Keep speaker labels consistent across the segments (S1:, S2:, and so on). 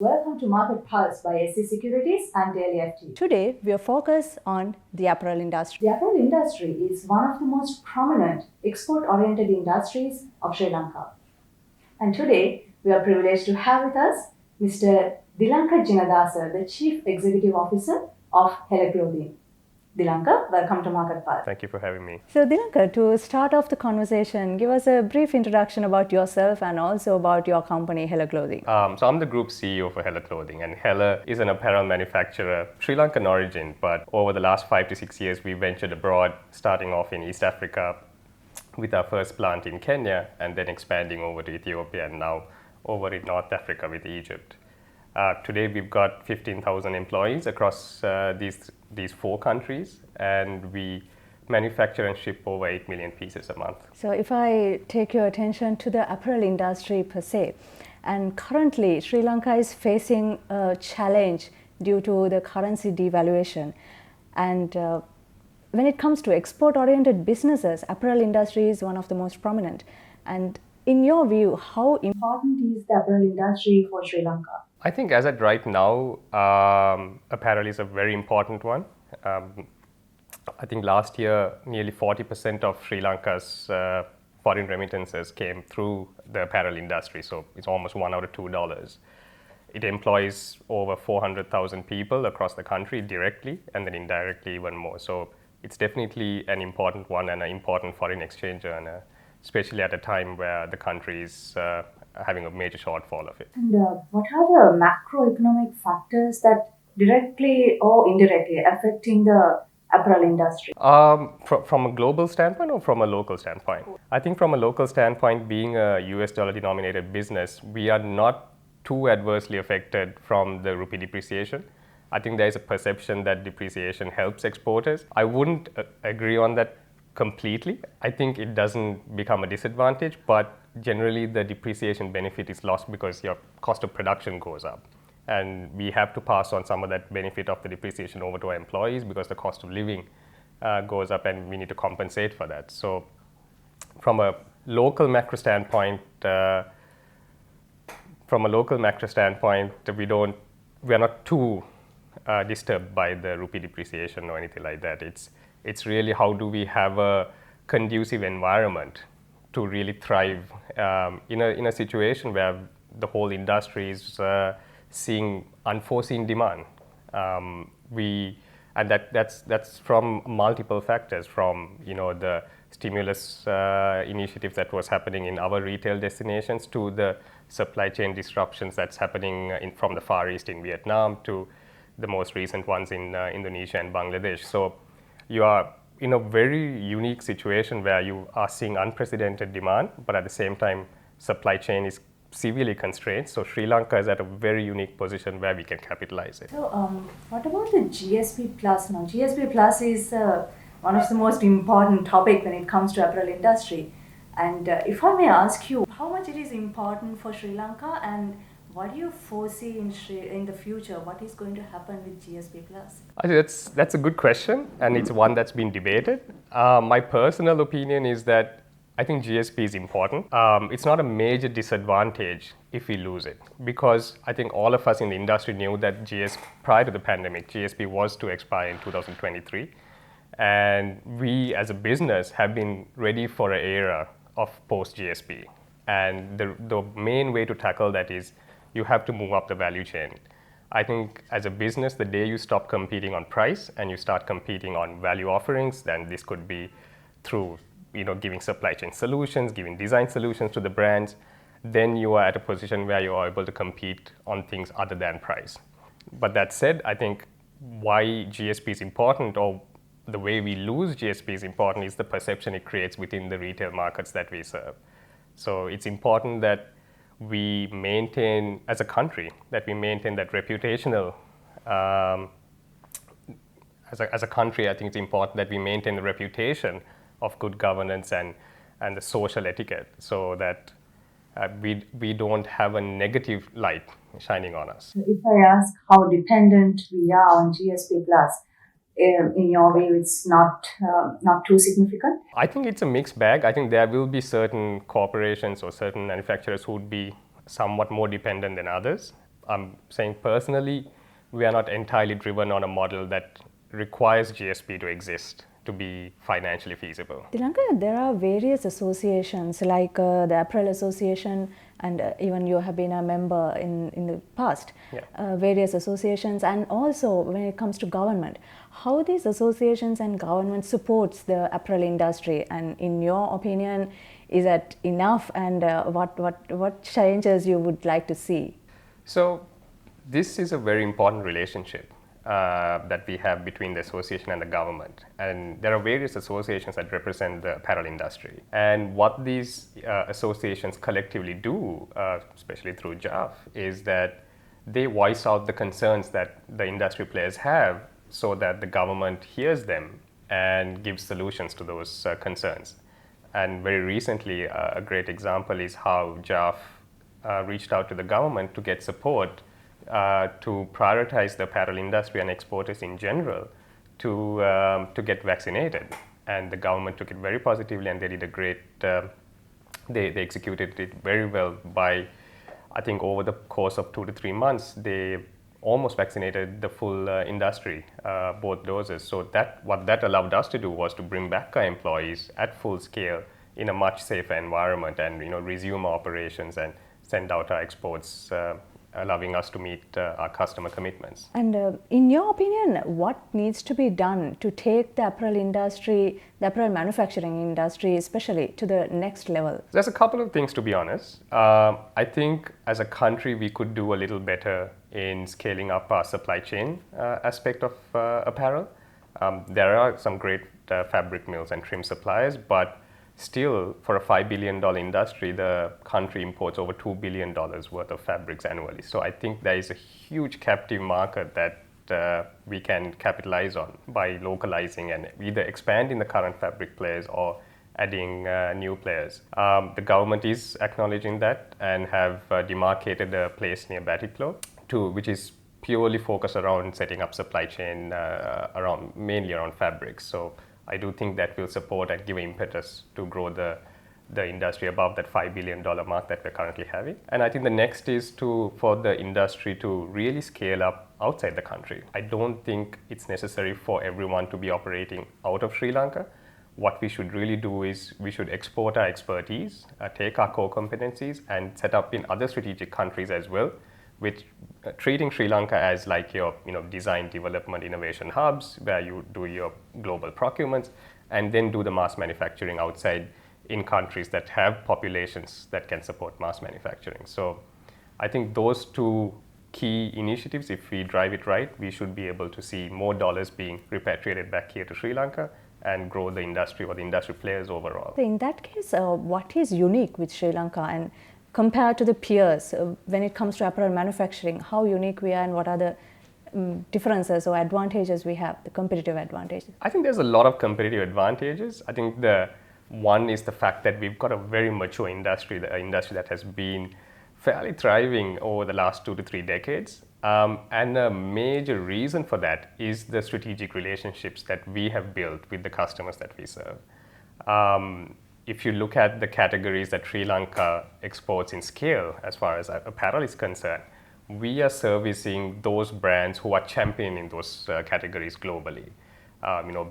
S1: Welcome to Market Pulse by SC Securities and Daily FT.
S2: Today, we are focused on the apparel industry.
S1: The apparel industry is one of the most prominent export-oriented industries of Sri Lanka. And today, we are privileged to have with us Mr. Dilanka Jinadasa, the Chief Executive Officer of Hela Clothing. Dilanka, welcome to Market Pulse.
S3: Thank you for having me.
S2: So, Dilanka, to start off the conversation, give us a brief introduction about yourself and also about your company, Hela Clothing.
S3: So I'm the group CEO for Hela Clothing, and Hela is an apparel manufacturer, Sri Lankan origin, but over the last 5 to 6 years, we ventured abroad, starting off in East Africa with our first plant in Kenya, and then expanding over to Ethiopia, and now over in North Africa with Egypt. Today, we've got 15,000 employees across these 4 countries, and we manufacture and ship over 8 million pieces a month.
S2: So, if I take your attention to the apparel industry per se, and currently Sri Lanka is facing a challenge due to the currency devaluation, and when it comes to export-oriented businesses, apparel industry is one of the most prominent. And in your view, how
S1: important is the apparel industry for Sri Lanka?
S3: I think as at right now, apparel is a very important one. I think last year, nearly 40% of Sri Lanka's foreign remittances came through the apparel industry, so it's almost $1 out of $2. It employs over 400,000 people across the country directly, and then indirectly even more. So it's definitely an important one and an important foreign exchange earner, especially at a time where the country is having a major shortfall of it.
S1: And what are the macroeconomic factors that directly or indirectly affecting the apparel industry?
S3: From a global standpoint or from a local standpoint? I think from a local standpoint, being a US dollar denominated business, we are not too adversely affected from the rupee depreciation. I think there is a perception that depreciation helps exporters. I wouldn't agree on that completely. I think it doesn't become a disadvantage, but generally the depreciation benefit is lost because your cost of production goes up. And we have to pass on some of that benefit of the depreciation over to our employees because the cost of living goes up, and we need to compensate for that. So from a local macro standpoint, we are not too disturbed by the rupee depreciation or anything like that. It's really how do we have a conducive environment to really thrive in a situation where the whole industry is seeing unforeseen demand. That's from multiple factors, from the stimulus initiatives that was happening in our retail destinations, to the supply chain disruptions that's happening from the Far East in Vietnam, to the most recent ones in Indonesia and Bangladesh. So you are in a very unique situation where you are seeing unprecedented demand, but at the same time, supply chain is severely constrained. So Sri Lanka is at a very unique position where we can capitalize it.
S1: So what about the GSP Plus now? GSP Plus is one of the most important topic when it comes to apparel industry. And if I may ask you, how much it is important for Sri Lanka, and what do you foresee in the future? What is going to happen with GSP Plus?
S3: I think that's a good question, and it's one that's been debated. My personal opinion is that I think GSP is important. It's not a major disadvantage if we lose it, because I think all of us in the industry knew that prior to the pandemic, GSP was to expire in 2023. And we as a business have been ready for an era of post-GSP. And the main way to tackle that is you have to move up the value chain. I think as a business, the day you stop competing on price and you start competing on value offerings, then this could be through giving supply chain solutions, giving design solutions to the brands, then you are at a position where you are able to compete on things other than price. But that said, I think why GSP is important, or the way we lose GSP is important, is the perception it creates within the retail markets that we serve. So it's important that we maintain, as a country, that reputational, as a country, I think it's important that we maintain the reputation of good governance and the social etiquette, so that we don't have a negative light shining on us.
S1: If I ask how dependent we are on GSP Plus, in your view, it's not too significant?
S3: I think it's a mixed bag. I think there will be certain corporations or certain manufacturers who would be somewhat more dependent than others. I'm saying personally, we are not entirely driven on a model that requires GSP to exist to be financially feasible.
S2: Dilanka, there are various associations like the Apparel Association, and even you have been a member in the past,
S3: Yeah.
S2: various associations, and also when it comes to government, how these associations and government supports the apparel industry, and in your opinion, is that enough, and what changes you would like to see?
S3: So this is a very important relationship that we have between the association and the government. And there are various associations that represent the apparel industry. And what these associations collectively do, especially through JAF, is that they voice out the concerns that the industry players have so that the government hears them and gives solutions to those concerns. And very recently, a great example is how JAF reached out to the government to get support to prioritize the apparel industry and exporters in general to get vaccinated. And the government took it very positively, and they did a great, they executed it very well by, I think over the course of 2 to 3 months, they almost vaccinated the full industry, both doses. So what that allowed us to do was to bring back our employees at full scale in a much safer environment, and resume our operations and send out our exports, allowing us to meet our customer commitments.
S2: And in your opinion, what needs to be done to take the apparel industry, the apparel manufacturing industry especially, to the next level?
S3: There's a couple of things, to be honest. I think as a country we could do a little better in scaling up our supply chain aspect of apparel. There are some great fabric mills and trim suppliers, but still, for a $5 billion industry, the country imports over $2 billion worth of fabrics annually. So I think there is a huge captive market that we can capitalize on by localizing and either expanding the current fabric players or adding new players. The government is acknowledging that and have demarcated a place near Batticlo, which is purely focused around setting up supply chain mainly around fabrics. So I do think that will support and give impetus to grow the industry above that $5 billion mark that we're currently having. And I think the next is for the industry to really scale up outside the country. I don't think it's necessary for everyone to be operating out of Sri Lanka. What we should really do is we should export our expertise, take our core competencies and set up in other strategic countries as well, with treating Sri Lanka as like your design, development, innovation hubs where you do your global procurements, and then do the mass manufacturing outside in countries that have populations that can support mass manufacturing. So I think those two key initiatives, if we drive it right, we should be able to see more dollars being repatriated back here to Sri Lanka and grow the industry or the industry players overall.
S2: So in that case, what is unique with Sri Lanka, and compared to the peers when it comes to apparel manufacturing, how unique we are and what are the differences or advantages we have, the competitive advantages?
S3: I think there's a lot of competitive advantages. I think the one is the fact that we've got a very mature industry, an industry that has been fairly thriving over the last 2 to 3 decades. And a major reason for that is the strategic relationships that we have built with the customers that we serve. If you look at the categories that Sri Lanka exports in scale, as far as apparel is concerned, we are servicing those brands who are championing those categories globally.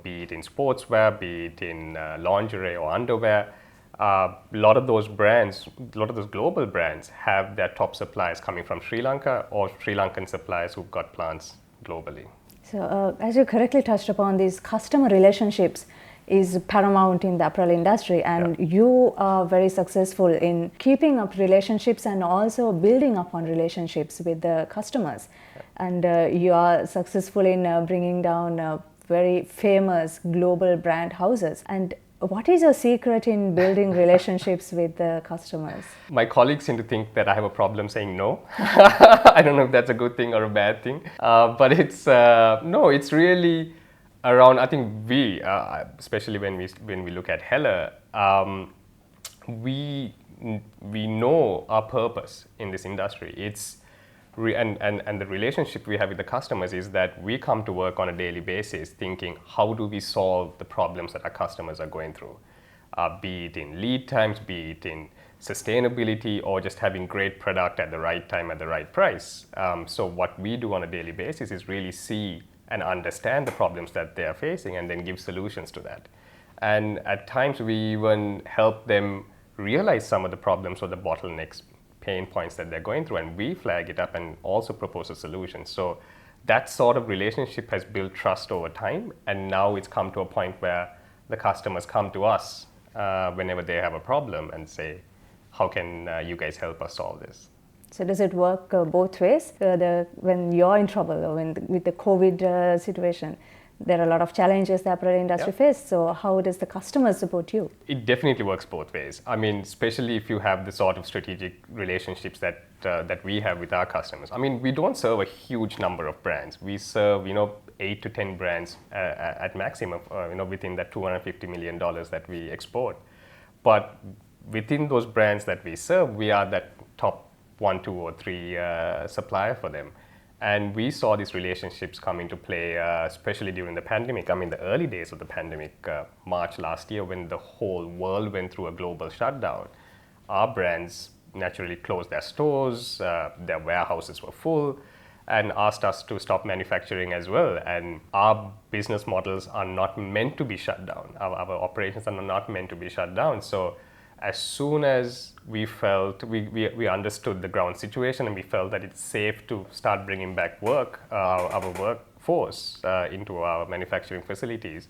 S3: Be it in sportswear, be it in lingerie or underwear. A lot of those brands, a lot of those global brands have their top suppliers coming from Sri Lanka or Sri Lankan suppliers who've got plants globally.
S2: So as you correctly touched upon, these customer relationships is paramount in the apparel industry, and you are very successful in keeping up relationships and also building upon relationships with the customers. And you are successful in bringing down very famous global brand houses. And what is your secret in building relationships with the customers?
S3: My colleagues seem to think that I have a problem saying no. I don't know if that's a good thing or a bad thing, but it's it's really around. I think we, especially when we look at Hela, we know our purpose in this industry. It's and the relationship we have with the customers is that we come to work on a daily basis thinking, how do we solve the problems that our customers are going through? Be it in lead times, be it in sustainability or just having great product at the right time at the right price. So what we do on a daily basis is really see and understand the problems that they are facing and then give solutions to that. And at times we even help them realize some of the problems or the bottlenecks, pain points that they're going through, and we flag it up and also propose a solution. So that sort of relationship has built trust over time, and now it's come to a point where the customers come to us whenever they have a problem and say, how can you guys help us solve this?
S2: So does it work both ways? When you're in trouble or with the COVID situation, there are a lot of challenges the apparel industry faces. So how does the customer support you?
S3: It definitely works both ways. I mean, especially if you have the sort of strategic relationships that we have with our customers. I mean, we don't serve a huge number of brands. We serve, 8 to 10 brands at maximum, within that $250 million that we export. But within those brands that we serve, we are that top 1, 2, or 3 supplier for them. And we saw these relationships come into play, especially during the pandemic. I mean, the early days of the pandemic, March last year, when the whole world went through a global shutdown, our brands naturally closed their stores, their warehouses were full, and asked us to stop manufacturing as well. And our business models are not meant to be shut down. Our operations are not meant to be shut down. So as soon as we felt, we understood the ground situation and we felt that it's safe to start bringing back our workforce into our manufacturing facilities,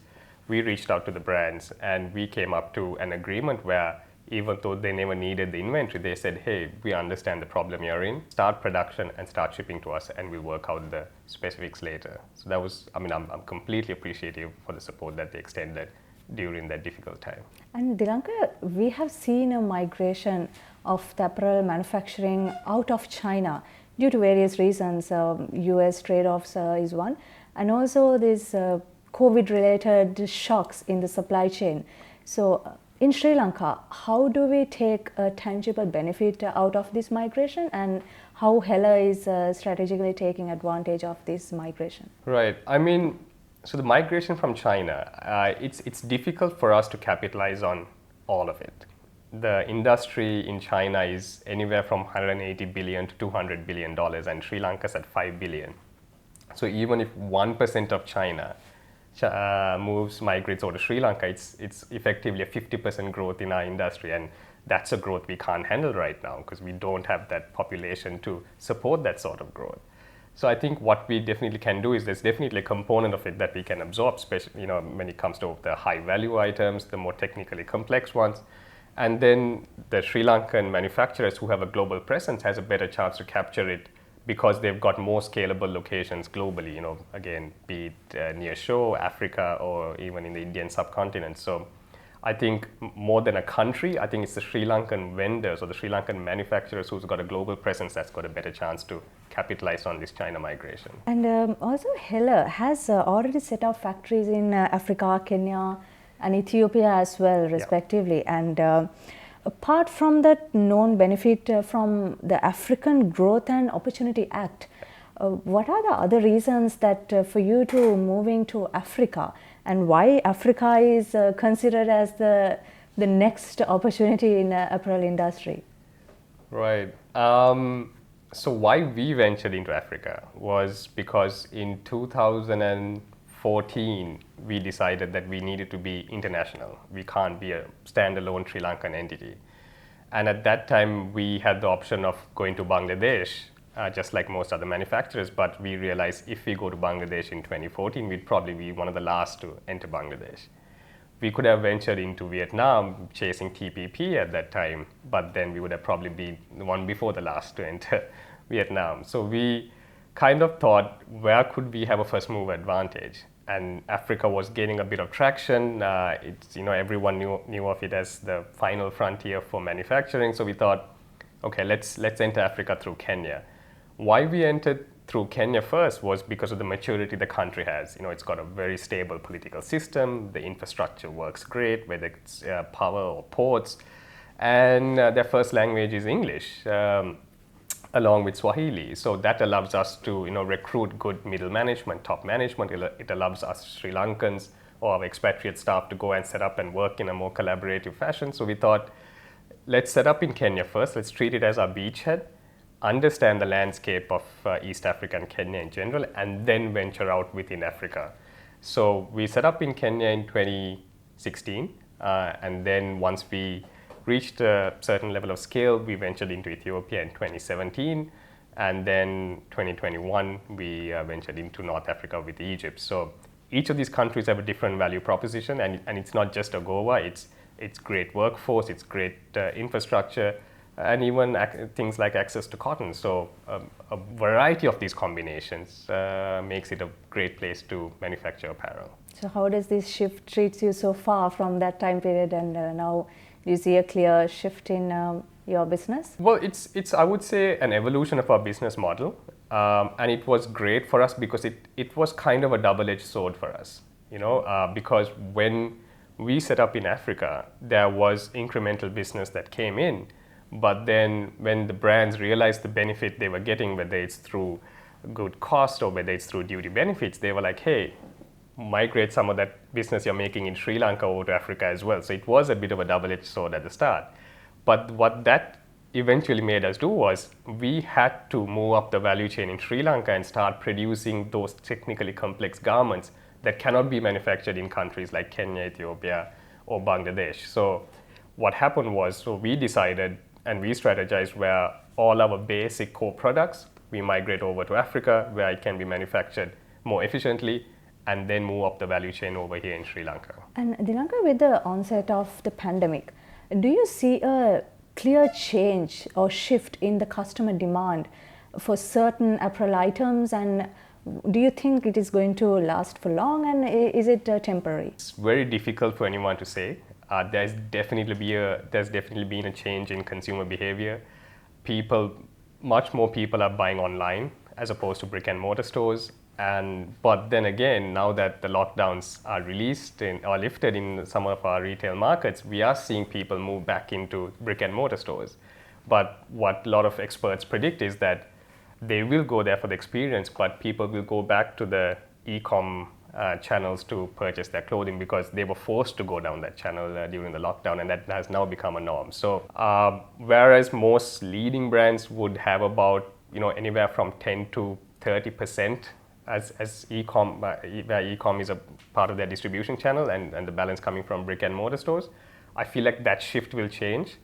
S3: we reached out to the brands and we came up to an agreement where even though they never needed the inventory, they said, hey, we understand the problem you're in, start production and start shipping to us and we'll work out the specifics later. So that was, I'm completely appreciative for the support that they extended during that difficult time. And
S2: Dilanka, we have seen a migration of the apparel manufacturing out of China due to various reasons. US trade-offs is one, and also these COVID-related shocks in the supply chain. So in Sri Lanka, how do we take a tangible benefit out of this migration, and how Hela is strategically taking advantage of this migration?
S3: Right. I mean, so the migration from China, it's difficult for us to capitalize on all of it. The industry in China is anywhere from $180 billion to $200 billion, and Sri Lanka's at $5 billion. So even if 1% of China migrates over to Sri Lanka, it's effectively a 50% growth in our industry, and that's a growth we can't handle right now because we don't have that population to support that sort of growth. So I think what we definitely can do is there's definitely a component of it that we can absorb, especially when it comes to the high value items, the more technically complex ones. And then the Sri Lankan manufacturers who have a global presence has a better chance to capture it because they've got more scalable locations globally, again, be it near shore, Africa, or even in the Indian subcontinent. So I think more than a country, I think it's the Sri Lankan vendors or the Sri Lankan manufacturers who's got a global presence that's got a better chance to capitalize on this China migration.
S2: And also Hela has already set up factories in Africa, Kenya, and Ethiopia as well, respectively. Yeah. And apart from that known benefit from the African Growth and Opportunity Act, what are the other reasons that for you to moving to Africa, and why Africa is considered as the next opportunity in the apparel industry?
S3: Right. So why we ventured into Africa was because in 2014 we decided that we needed to be international. We can't be a standalone Sri Lankan entity. And at that time we had the option of going to Bangladesh, just like most other manufacturers, but we realized if we go to Bangladesh in 2014, we'd probably be one of the last to enter Bangladesh. We could have ventured into Vietnam chasing TPP at that time, but then we would have probably been the one before the last to enter Vietnam. So we kind of thought, where could we have a first mover advantage? And Africa was gaining a bit of traction. Everyone knew of it as the final frontier for manufacturing. So we thought, okay, let's enter Africa through Kenya. Why we entered through Kenya first was because of the maturity the country has. It's got a very stable political system, the infrastructure works great, whether it's power or ports, and their first language is English, along with Swahili. So that allows us to recruit good middle management, top management. It allows us Sri Lankans or our expatriate staff to go and set up and work in a more collaborative fashion. So we thought let's set up in Kenya first. Let's treat it as our beachhead, understand the landscape of East Africa and Kenya in general, and then venture out within Africa. So we set up in Kenya in 2016, and then once we reached a certain level of scale, we ventured into Ethiopia in 2017, and then 2021 we ventured into North Africa with Egypt. So each of these countries have a different value proposition, and it's not just AGOA, it's great workforce, it's great infrastructure, and even things like access to cotton. So a variety of these combinations makes it a great place to manufacture apparel.
S2: So how does this shift treats you so far from that time period, and now do you see a clear shift in your business?
S3: Well, it's I would say an evolution of our business model, and it was great for us because it was kind of a double-edged sword for us, because when we set up in Africa, there was incremental business that came in, but then when the brands realized the benefit they were getting, whether it's through good cost or whether it's through duty benefits, they were like, hey, migrate some of that business you're making in Sri Lanka over to Africa as well. So it was a bit of a double-edged sword at the start. But what that eventually made us do was we had to move up the value chain in Sri Lanka and start producing those technically complex garments that cannot be manufactured in countries like Kenya, Ethiopia, or Bangladesh. So what happened was, we decided and we strategized where all our basic core products, we migrate over to Africa where it can be manufactured more efficiently, and then move up the value chain over here in Sri Lanka.
S2: And Dilanka, with the onset of the pandemic, do you see a clear change or shift in the customer demand for certain apparel items, and do you think it is going to last for long, and is it temporary?
S3: It's very difficult for anyone to say. There's definitely been a change in consumer behavior. Much more people are buying online as opposed to brick and mortar stores. But then again, now that the lockdowns are released or lifted in some of our retail markets, we are seeing people move back into brick and mortar stores. But what a lot of experts predict is that they will go there for the experience, but people will go back to the e-com channels to purchase their clothing because they were forced to go down that channel during the lockdown, and that has now become a norm. So whereas most leading brands would have about anywhere from 10 to 30% as e-com, where e-com is a part of their distribution channel, and the balance coming from brick and mortar stores, I feel like that shift will change.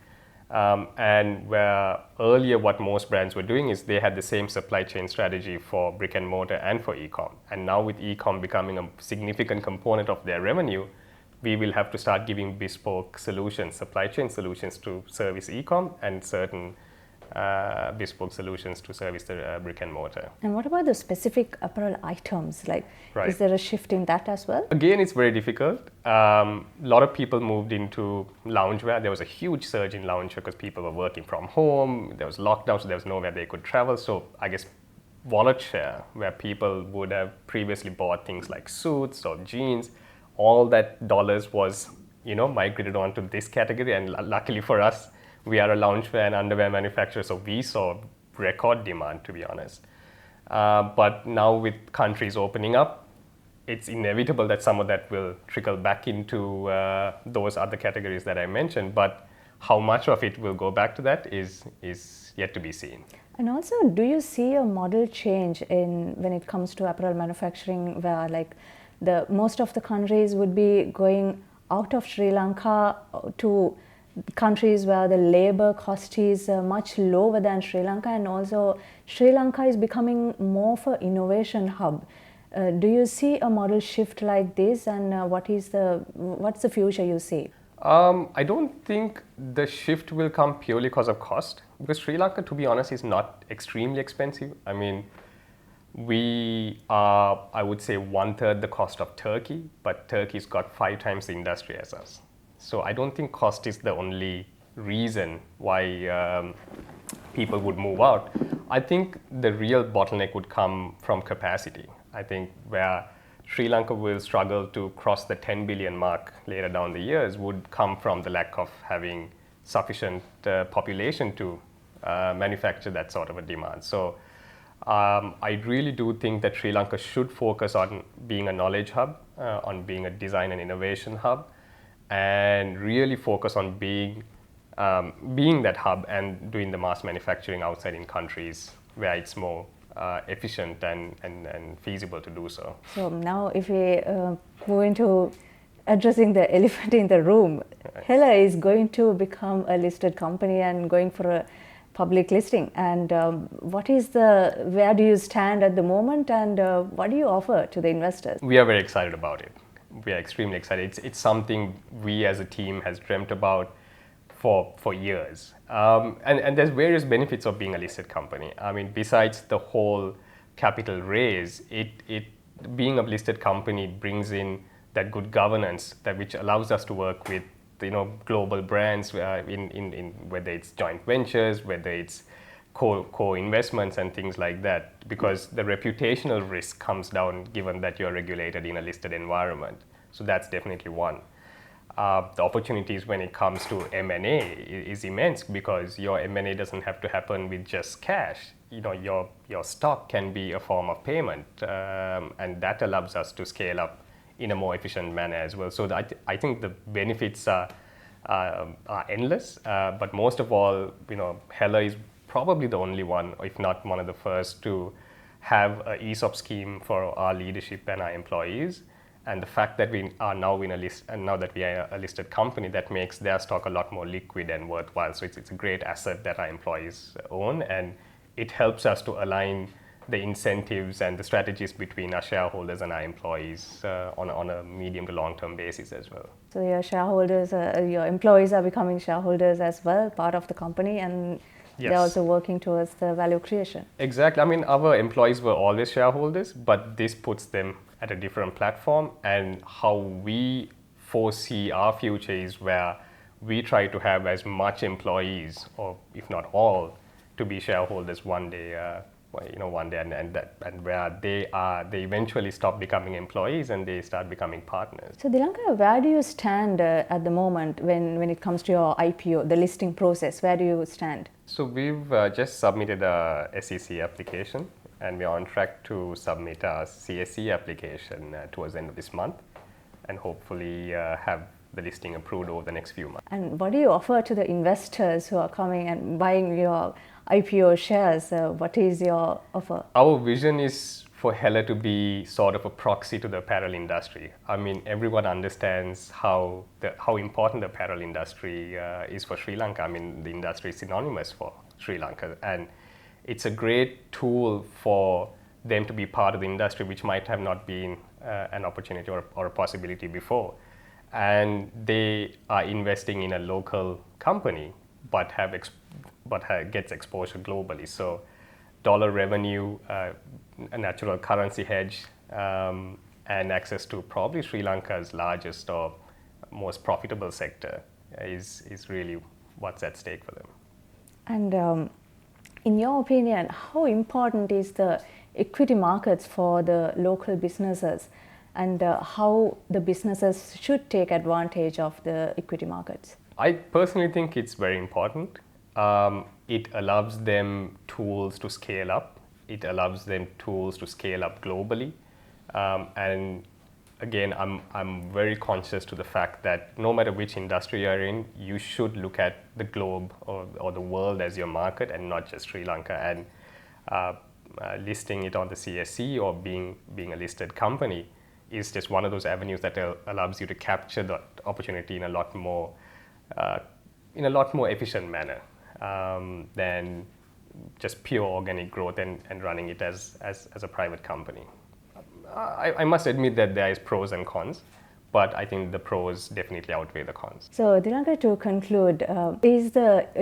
S3: And where earlier what most brands were doing is they had the same supply chain strategy for brick and mortar and for e-com. And now with e-com becoming a significant component of their revenue, we will have to start giving bespoke solutions, supply chain solutions to service e-com, and certain bespoke solutions to service the brick and mortar.
S2: And what about the specific apparel items? Like,
S3: Right.
S2: Is there a shift in that as well?
S3: Again, it's very difficult. A lot of people moved into loungewear. There was a huge surge in loungewear because people were working from home. There was lockdown, so there was nowhere they could travel. So I guess wallet share, where people would have previously bought things like suits or jeans, all that dollars was migrated onto this category. And luckily for us, we are a loungewear and underwear manufacturer, so we saw record demand, to be honest. But now with countries opening up, it's inevitable that some of that will trickle back into those other categories that I mentioned. But how much of it will go back to that is yet to be seen.
S2: And also, do you see a model change when it comes to apparel manufacturing, where most of the countries would be going out of Sri Lanka to countries where the labor cost is much lower than Sri Lanka, and also Sri Lanka is becoming more of an innovation hub. Do you see a model shift like this, and what's the future you see?
S3: I don't think the shift will come purely because of cost, because Sri Lanka, to be honest, is not extremely expensive. I mean, we are, I would say, 1/3 the cost of Turkey, but Turkey's got 5 times the industry as us. So I don't think cost is the only reason why people would move out. I think the real bottleneck would come from capacity. I think where Sri Lanka will struggle to cross the 10 billion mark later down the years would come from the lack of having sufficient population to manufacture that sort of a demand. So I really do think that Sri Lanka should focus on being a knowledge hub, on being a design and innovation hub, and really focus on being being that hub and doing the mass manufacturing outside in countries where it's more efficient and feasible to do so.
S2: So now if we go into addressing the elephant in the room, Hela is going to become a listed company and going for a public listing. And where do you stand at the moment, and what do you offer to the investors?
S3: We are very excited about it. We are extremely excited. It's something we as a team has dreamt about for years. And there's various benefits of being a listed company. I mean, besides the whole capital raise, being a listed company brings in that good governance which allows us to work with global brands in whether it's joint ventures, whether it's co-investments and things like that, because the reputational risk comes down given that you're regulated in a listed environment. So that's definitely one. The opportunities when it comes to M&A is immense, because your M&A doesn't have to happen with just cash. Your stock can be a form of payment, and that allows us to scale up in a more efficient manner as well. So I think the benefits are endless, but most of all, Hela is probably the only one, if not one of the first, to have an ESOP scheme for our leadership and our employees. And the fact that we are now in a list, and now that we are a listed company, that makes their stock a lot more liquid and worthwhile. So it's a great asset that our employees own, and it helps us to align the incentives and the strategies between our shareholders and our employees on a medium to long term basis as well.
S2: So your employees are becoming shareholders as well, part of the company, and
S3: yes,
S2: they're also working towards the value creation.
S3: Exactly. I mean, our employees were always shareholders, but this puts them at a different platform, and how we foresee our future is where we try to have as much employees, or if not all, to be shareholders one day. And where they eventually stop becoming employees and they start becoming partners.
S2: So Dilanka, where do you stand at the moment when it comes to your IPO, the listing process? Where do you stand?
S3: So we've just submitted a SEC application, and we're on track to submit our CSE application towards the end of this month, and hopefully have the listing approved over the next few months.
S2: And what do you offer to the investors who are coming and buying your IPO shares? What is your offer?
S3: Our vision is for Hela to be sort of a proxy to the apparel industry. I mean, everyone understands how important the apparel industry is for Sri Lanka. I mean, the industry is synonymous for Sri Lanka, and it's a great tool for them to be part of the industry, which might have not been an opportunity or a possibility before. And they are investing in a local company, but gets exposure globally. So dollar revenue, a natural currency hedge, and access to probably Sri Lanka's largest or most profitable sector is really what's at stake for them.
S2: And in your opinion, how important is the equity markets for the local businesses, and how the businesses should take advantage of the equity markets?
S3: I personally think it's very important. It allows them tools to scale up. It allows them tools to scale up globally. And again, I'm very conscious to the fact that no matter which industry you're in, you should look at the globe or the world as your market, and not just Sri Lanka. And listing it on the CSE or being a listed company is just one of those avenues that allows you to capture that opportunity in a lot more efficient manner than just pure organic growth and running it as a private company. I must admit that there is pros and cons, but I think the pros definitely outweigh the cons.
S2: So Dilanka, to conclude,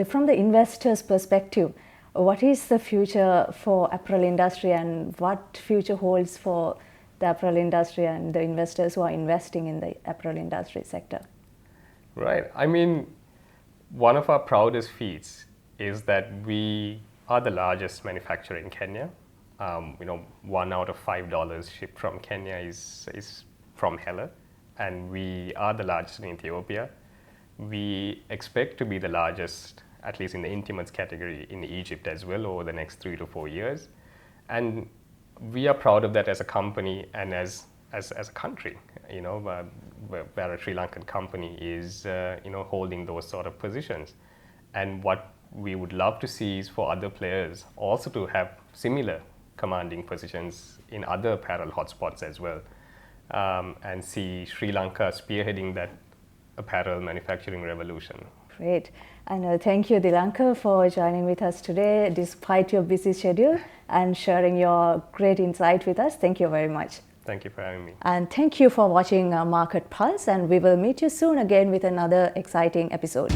S2: from the investor's perspective, what is the future for apparel industry, and what future holds for the apparel industry and the investors who are investing in the apparel industry sector?
S3: Right. I mean, one of our proudest feats is that we are the largest manufacturer in Kenya. $1 out of $5 shipped from Kenya is from Hela, and we are the largest in Ethiopia. We expect to be the largest, at least in the intimates category, in Egypt as well over the next 3 to 4 years. And we are proud of that as a company and as a country, where a Sri Lankan company is holding those sort of positions. And what we would love to see is for other players also to have similar commanding positions in other apparel hotspots as well, and see Sri Lanka spearheading that apparel manufacturing revolution.
S2: Great. And thank you, Dilanka, for joining with us today despite your busy schedule and sharing your great insight with us. Thank you very much.
S3: Thank you for having me.
S2: And thank you for watching Market Pulse, and we will meet you soon again with another exciting episode.